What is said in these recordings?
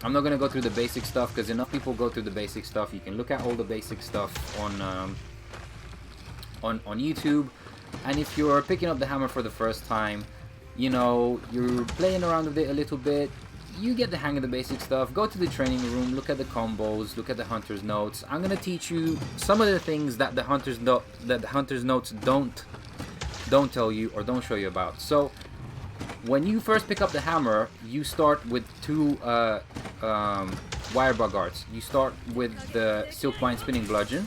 I'm not going to go through the basic stuff because enough people go through the basic stuff. You can look at all the basic stuff on YouTube. And if you're picking up the hammer for the first time, you know, you're playing around with it a little bit, you get the hang of the basic stuff. Go to the training room, look at the combos, look at the hunter's notes. I'm going to teach you some of the things that the hunter's notes don't tell you or don't show you about. So when you first pick up the hammer, you start with two wire bug arts. You start with the silkbind spinning bludgeon,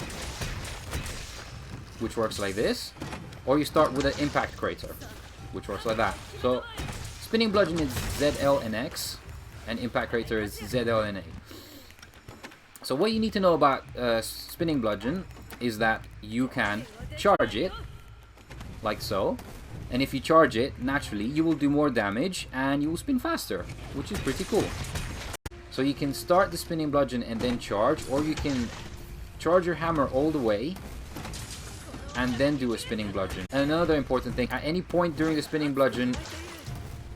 which works like this, or you start with an impact crater, which works like that. So spinning bludgeon is ZL and X, and impact crater is ZL and A. So what you need to know about spinning bludgeon is that you can charge it like so, and if you charge it, naturally you will do more damage and you will spin faster, which is pretty cool. So you can start the spinning bludgeon and then charge, or you can charge your hammer all the way and then do a spinning bludgeon. And another important thing, at any point during the spinning bludgeon,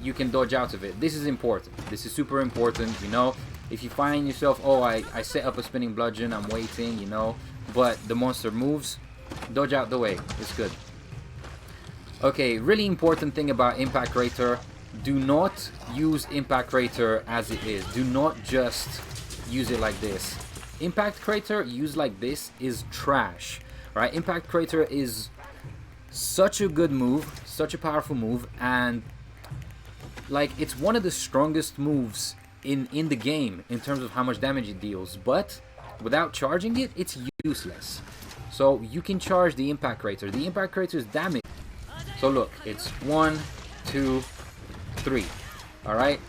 you can dodge out of it. This is important. This is super important, you know. If you find yourself, oh, I set up a spinning bludgeon, I'm waiting, you know, but the monster moves, dodge out the way. It's good. Okay, really important thing about impact crater, do not use impact crater as it is. Do not just use it like this. Impact crater used like this is trash, right? Impact crater is such a good move, such a powerful move, and like it's one of the strongest moves in the game in terms of how much damage it deals, but without charging it, it's useless. So you can charge the impact crater. The impact crater's damage. So look, it's 1, 2, 3. Alright?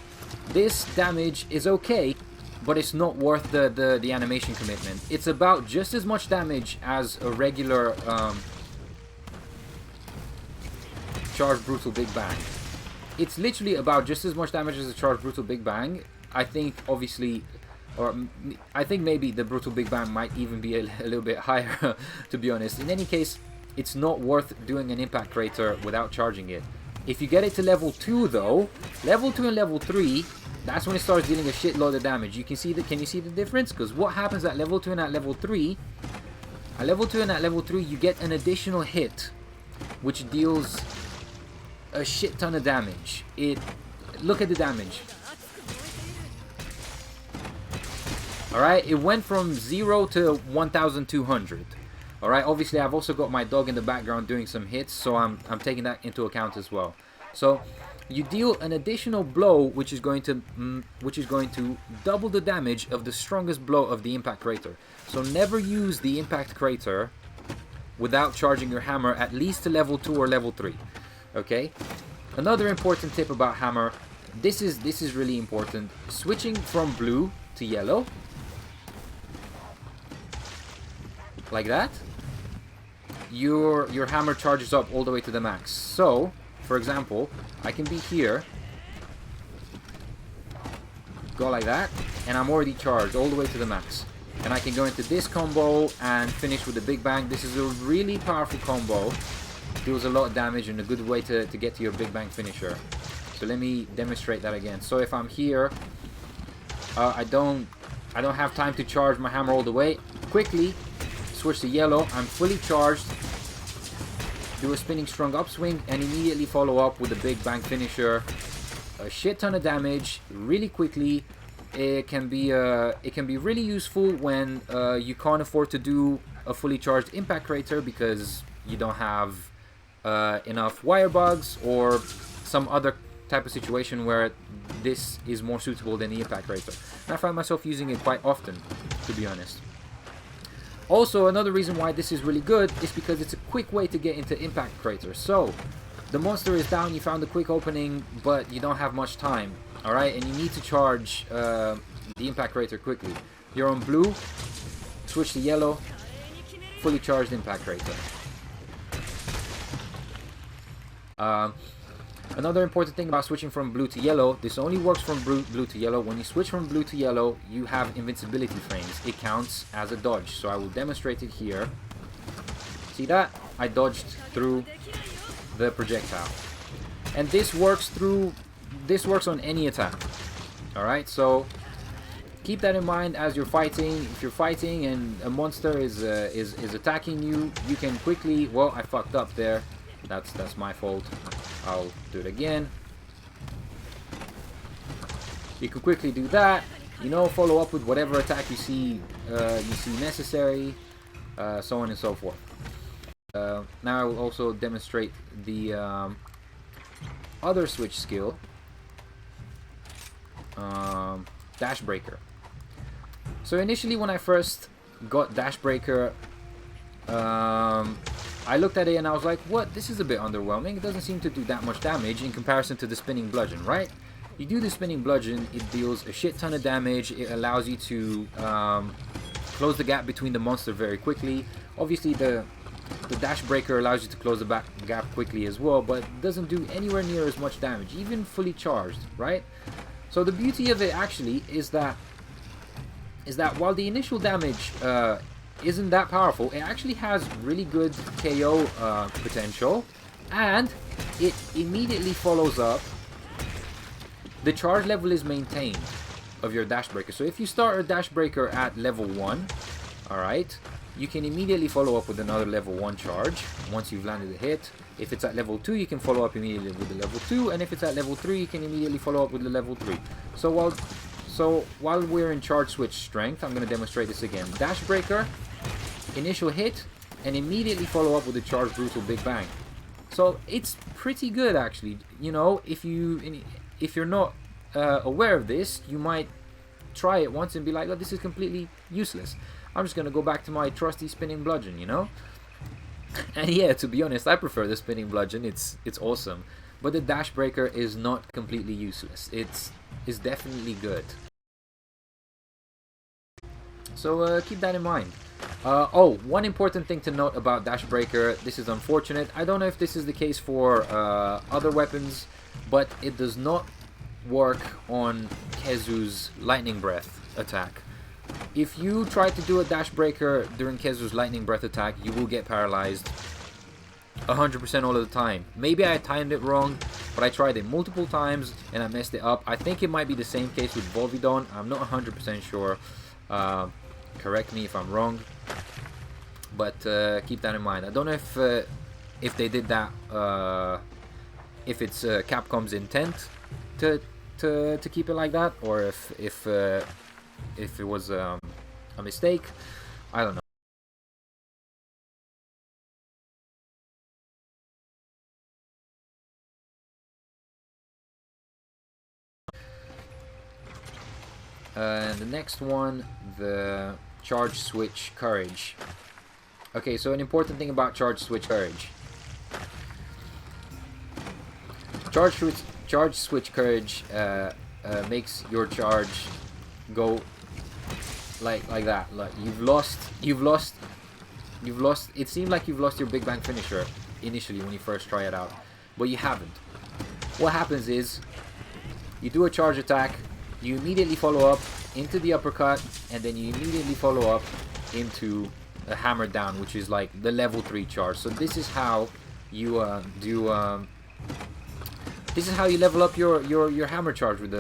This damage is okay, but it's not worth the animation commitment. It's about just as much damage as a regular Charged Brutal Big Bang. It's literally about just as much damage as a Charged Brutal Big Bang. I think, obviously, or I think maybe the Brutal Big Bang might even be a little bit higher, to be honest. In any case, it's not worth doing an impact crater without charging it. If you get it to level 2 though, level 2 and level 3, that's when it starts dealing a shitload of damage. You can see the, can you see the difference? Because what happens at level 2 and at level 3, at level 2 and at level 3 you get an additional hit, which deals a shit ton of damage. Look at the damage. Alright, it went from 0 to 1200. Alright, obviously I've also got my dog in the background doing some hits, so I'm taking that into account as well. So you deal an additional blow which is going to double the damage of the strongest blow of the impact crater. So never use the impact crater without charging your hammer at least to level 2 or level 3. Okay? Another important tip about hammer, this is really important. Switching from blue to yellow, like that, your hammer charges up all the way to the max. So, for example, I can be here, go like that, and I'm already charged all the way to the max. And I can go into this combo and finish with the Big Bang. This is a really powerful combo. Deals a lot of damage and a good way to get to your Big Bang finisher. So let me demonstrate that again. So if I'm here, I don't have time to charge my hammer all the way. Quickly switch to yellow, I'm fully charged, do a spinning strong upswing, and immediately follow up with a Big Bang finisher. A shit ton of damage, really quickly. It can be really useful when you can't afford to do a fully charged impact crater because you don't have enough wire bugs or some other type of situation where this is more suitable than the impact crater. And I find myself using it quite often, to be honest. Also, another reason why this is really good is because it's a quick way to get into impact crater. So, the monster is down, you found a quick opening, but you don't have much time, alright? And you need to charge the impact crater quickly. You're on blue, switch to yellow, fully charged impact crater. Another important thing about switching from blue to yellow, this only works from blue to yellow. When you switch from blue to yellow, you have invincibility frames. It counts as a dodge. So I will demonstrate it here. See that? I dodged through the projectile. And this works on any attack. Alright, so keep that in mind as you're fighting. If you're fighting and a monster is attacking you, you can quickly... Well, I fucked up there. That's my fault. I'll do it again. You can quickly do that. You know, follow up with whatever attack you see necessary, so on and so forth. Now I will also demonstrate the other switch skill, Dashbreaker. So initially, when I first got Dashbreaker, I looked at it and I was like, what? This is a bit underwhelming. It doesn't seem to do that much damage in comparison to the spinning bludgeon, right? You do the spinning bludgeon, it deals a shit ton of damage. It allows you to close the gap between the monster very quickly. Obviously, the Dashbreaker allows you to close the gap quickly as well, but it doesn't do anywhere near as much damage, even fully charged, right? So the beauty of it actually is that while the initial damage isn't that powerful, it actually has really good KO potential, and it immediately follows up. The charge level is maintained of your Dashbreaker. So if you start a Dashbreaker at level 1, alright, you can immediately follow up with another level 1 charge once you've landed a hit. If it's at level 2, you can follow up immediately with the level 2, and if it's at level 3, you can immediately follow up with the level 3. So while we're in charge switch strength, I'm going to demonstrate this again. Dashbreaker, initial hit, and immediately follow up with the charge brutal big bang. So it's pretty good actually. You know, if you're not aware of this, you might try it once and be like, oh, this is completely useless. I'm just gonna go back to my trusty spinning bludgeon, you know? And yeah, to be honest, I prefer the spinning bludgeon. It's awesome. But the Dashbreaker is not completely useless. It's definitely good. So keep that in mind. Oh, one important thing to note about Dashbreaker, this is unfortunate. I don't know if this is the case for other weapons, but it does not work on Kezu's Lightning Breath attack. If you try to do a Dashbreaker during Kezu's Lightning Breath attack, you will get paralyzed 100% all of the time. Maybe I timed it wrong, but I tried it multiple times and I messed it up. I think it might be the same case with Volvidon. I'm not 100% sure. Correct me if I'm wrong, but keep that in mind. I don't know if they did that, if it's Capcom's intent to keep it like that, or if it was a mistake. I don't know. And the next one, the charge switch courage. Okay, so an important thing about charge switch courage. Charge switch courage makes your charge go like that. Like you've lost. It seemed like you've lost your Big Bang finisher initially when you first try it out, but you haven't. What happens is you do a charge attack. You immediately follow up into the uppercut, and then you immediately follow up into a hammer down, which is like the level 3 charge. So this is how you this is how you level up your hammer charge with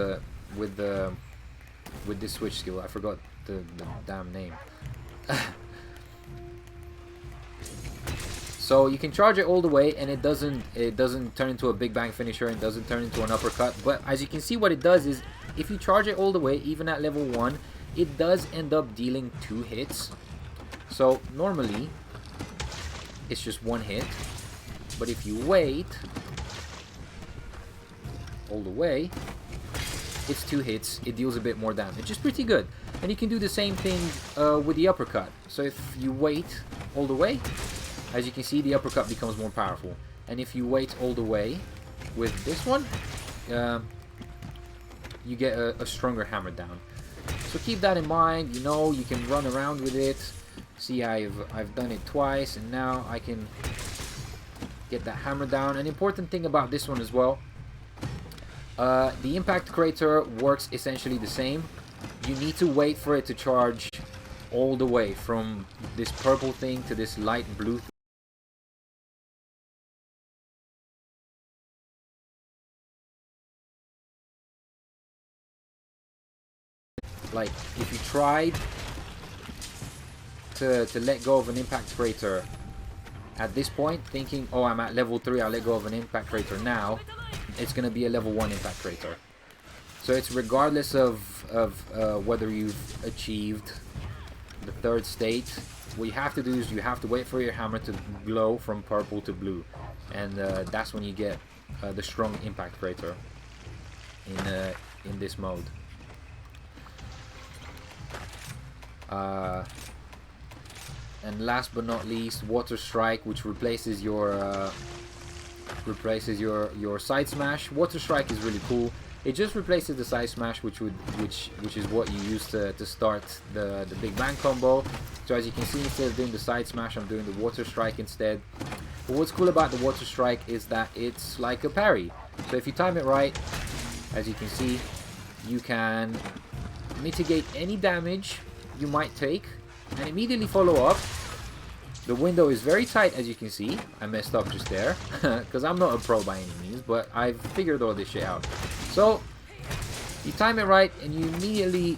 this switch skill. I forgot the damn name. So you can charge it all the way, and it doesn't turn into a Big Bang finisher, and doesn't turn into an uppercut. But as you can see, what it does is, if you charge it all the way, even at level 1, it does end up dealing 2 hits. So normally it's just 1 hit, but if you wait all the way, it's 2 hits. It deals a bit more damage, which is pretty good. And you can do the same thing with the uppercut. So if you wait all the way, as you can see, the uppercut becomes more powerful. And if you wait all the way with this one, you get a stronger hammer down. So keep that in mind. You know, you can run around with it. See, I've done it twice, and now I can get that hammer down. An important thing about this one as well, the impact crater works essentially the same. You need to wait for it to charge all the way from this purple thing to this light blue thing. like, if you tried to let go of an impact crater at this point, thinking, oh, I'm at level 3, I'll let go of an impact crater now, it's going to be a level 1 impact crater. So it's regardless of whether you've achieved the 3rd state. What you have to do is you have to wait for your hammer to glow from purple to blue, and that's when you get the strong impact crater in this mode. And last but not least, Water Strike, which replaces your side smash. Water Strike is really cool. It just replaces the side smash, which is what you use to start the Big Bang combo. So as you can see, instead of doing the side smash, I'm doing the Water Strike instead. But what's cool about the Water Strike is that it's like a parry. So if you time it right, as you can see, you can mitigate any damage you might take and immediately follow up. The window is very tight, as you can see. I messed up just there because I'm not a pro by any means, but I've figured all this shit out. So you time it right and you immediately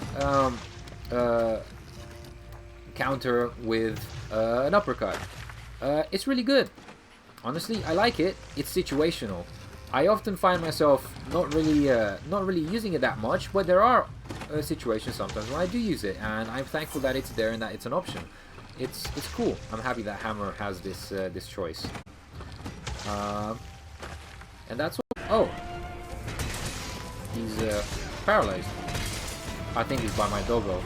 counter with an uppercut. It's really good. Honestly, I like it. It's situational. I often find myself not really using it that much, but there are situations sometimes when I do use it, and I'm thankful that it's there and that it's an option. It's cool. I'm happy that Hammer has this choice. And that's all. Oh, he's paralyzed. I think he's by my doggo.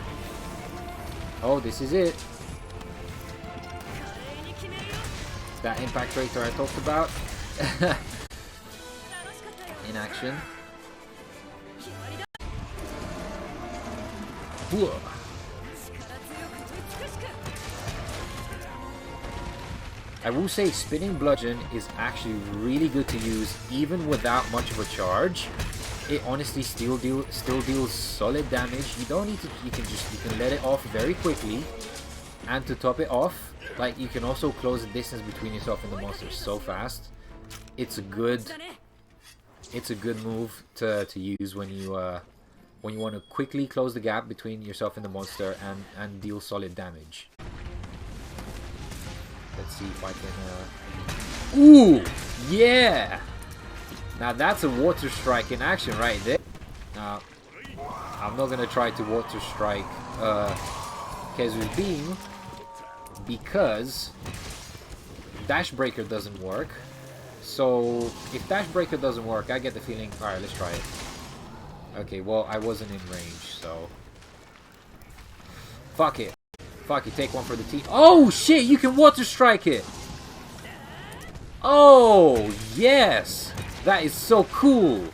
Oh, this is it. That impact crater I talked about. In action. Whoa. I will say spinning bludgeon is actually really good to use even without much of a charge. It honestly still deals solid damage. You don't need to, you can let it off very quickly, and to top it off, like, you can also close the distance between yourself and the monster so fast. It's a good move to use when you want to quickly close the gap between yourself and the monster and deal solid damage. Let's see if I can... Ooh! Yeah! Now that's a Water Strike in action right there. Now, I'm not going to try to Water Strike Kezu's Beam because Dashbreaker doesn't work. So, if Dashbreaker doesn't work, I get the feeling... Alright, let's try it. Okay, well, I wasn't in range, so... Fuck it. Fuck it, take one for the team. Oh, shit, you can Water Strike it! Oh, yes! That is so cool!